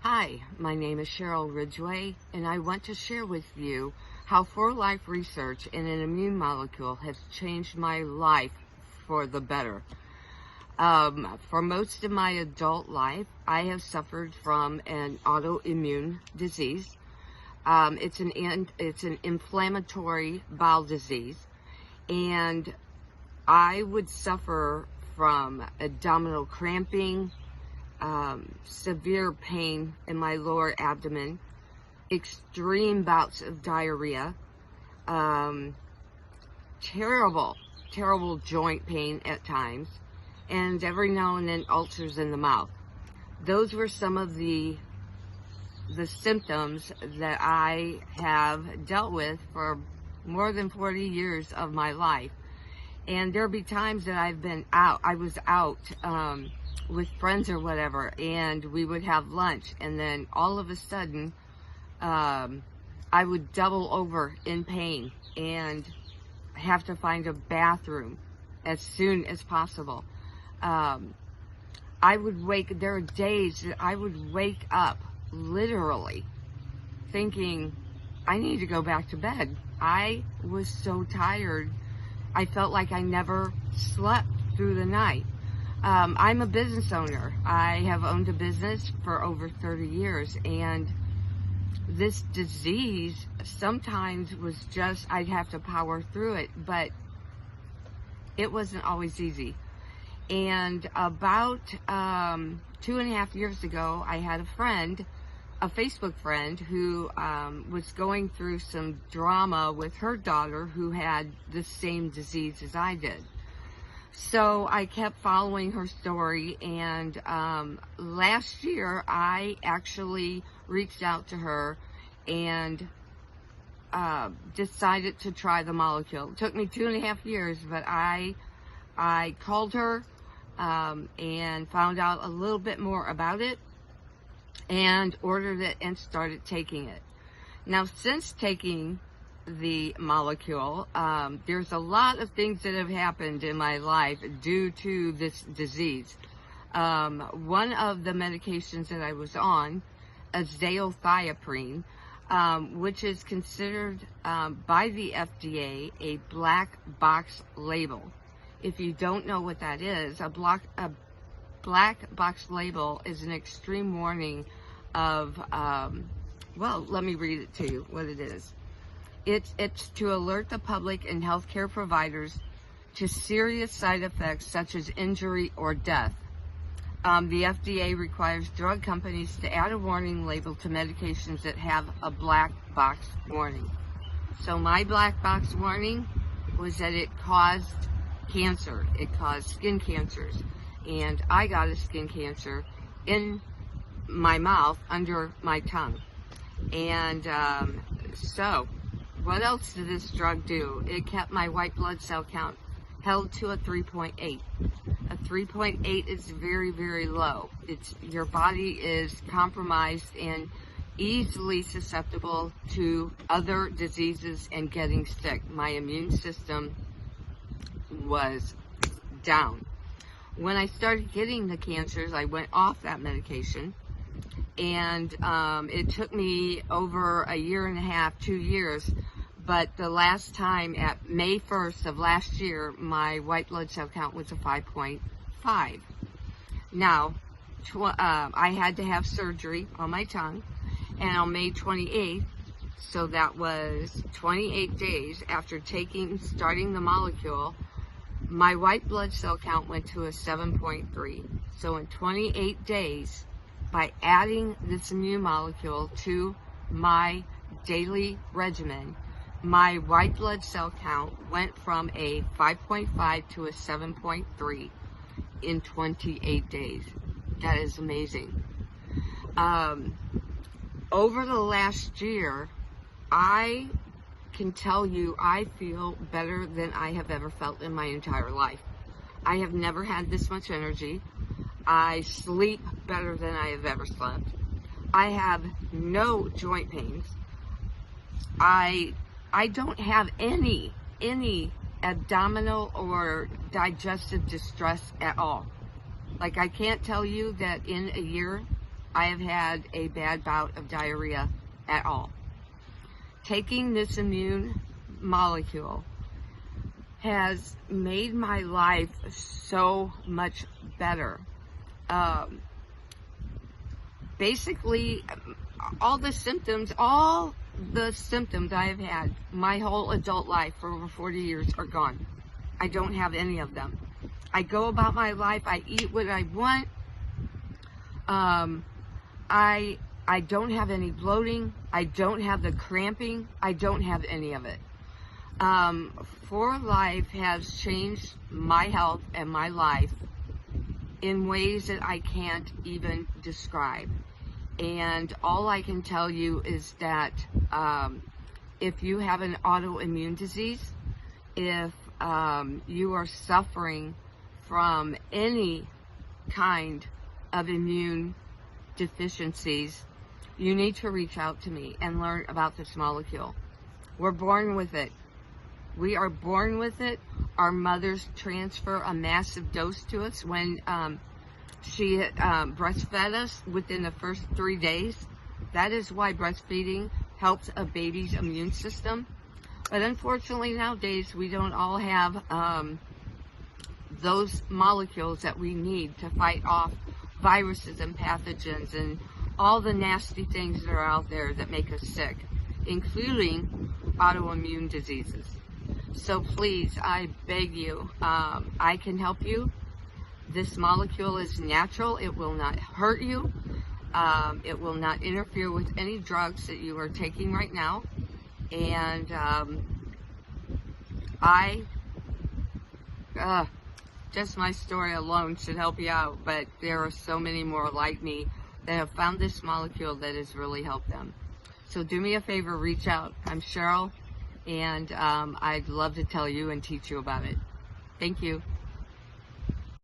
Hi, my name is Cheryl Ridgway, and I want to share with you how for-life research in an immune molecule has changed my life for the better. For most of my adult life, I have suffered from an autoimmune disease. It's an inflammatory bowel disease, and I would suffer from abdominal cramping, severe pain in my lower abdomen, extreme bouts of diarrhea, terrible, terrible joint pain at times, and every now and then ulcers in the mouth. Those were some of the symptoms that I have dealt with for more than 40 years of my life. And there'll be times that I was out with friends or whatever, and we would have lunch, and then all of a sudden, I would double over in pain and have to find a bathroom as soon as possible. There are days that I would wake up literally thinking, I need to go back to bed. I was so tired. I felt like I never slept through the night. I'm a business owner. I have owned a business for over 30 years, and this disease sometimes was just, I'd have to power through it, but it wasn't always easy. And about 2.5 years ago, I had a Facebook friend who was going through some drama with her daughter who had the same disease as I did. So I kept following her story, and last year I actually reached out to her and decided to try the molecule. It took me 2.5 years, but I called her and found out a little bit more about it and ordered it and started taking it. Now, since taking the molecule, there's a lot of things that have happened in my life due to this disease. One of the medications that I was on, azathioprine, which is considered by the FDA a black box label. If you don't know what that is, a black box label is an extreme warning of, well, let me read it to you, what it is. It's to alert the public and healthcare providers to serious side effects such as injury or death. The FDA requires drug companies to add a warning label to medications that have a black box warning. So my black box warning was that it caused cancer. It caused skin cancers. And I got a skin cancer in my mouth, under my tongue. And so what else did this drug do? It kept my white blood cell count held to a 3.8. A 3.8 is very, very low. Your body is compromised and easily susceptible to other diseases and getting sick. My immune system was down. When I started getting the cancers, I went off that medication, and it took me over 1.5 years, 2 years, but the last time, at May 1st of last year, my white blood cell count was a 5.5. Now, I had to have surgery on my tongue, and on May 28th, so that was 28 days after starting the molecule, my white blood cell count went to a 7.3. So in 28 days, by adding this immune molecule to my daily regimen, my white blood cell count went from a 5.5 to a 7.3 in 28 days. That is amazing. Over the last year, I can tell you I feel better than I have ever felt in my entire life. I have never had this much energy. I sleep better than I have ever slept. I have no joint pains. I don't have any abdominal or digestive distress at all. Like, I can't tell you that in a year I have had a bad bout of diarrhea at all. Taking this immune molecule has made my life so much better. Basically, all the symptoms I have had my whole adult life for over 40 years are gone. I don't have any of them. I go about my life. I eat what I want. I don't have any bloating. I don't have the cramping. I don't have any of it. 4Life has changed my health and my life in ways that I can't even describe. And all I can tell you is that if you have an autoimmune disease, if you are suffering from any kind of immune deficiencies, you need to reach out to me and learn about this molecule. We're born with it. We are born with it. Our mothers transfer a massive dose to us when she breastfed us within the first 3 days. That is why breastfeeding helps a baby's immune system. But unfortunately nowadays we don't all have those molecules that we need to fight off viruses and pathogens and all the nasty things that are out there that make us sick, including autoimmune diseases. So please, I beg you, I can help you. This molecule is natural. It will not hurt you. It will not interfere with any drugs that you are taking right now. And just my story alone should help you out, but there are so many more like me that have found this molecule that has really helped them. So do me a favor, reach out. I'm Cheryl, and I'd love to tell you and teach you about it. Thank you.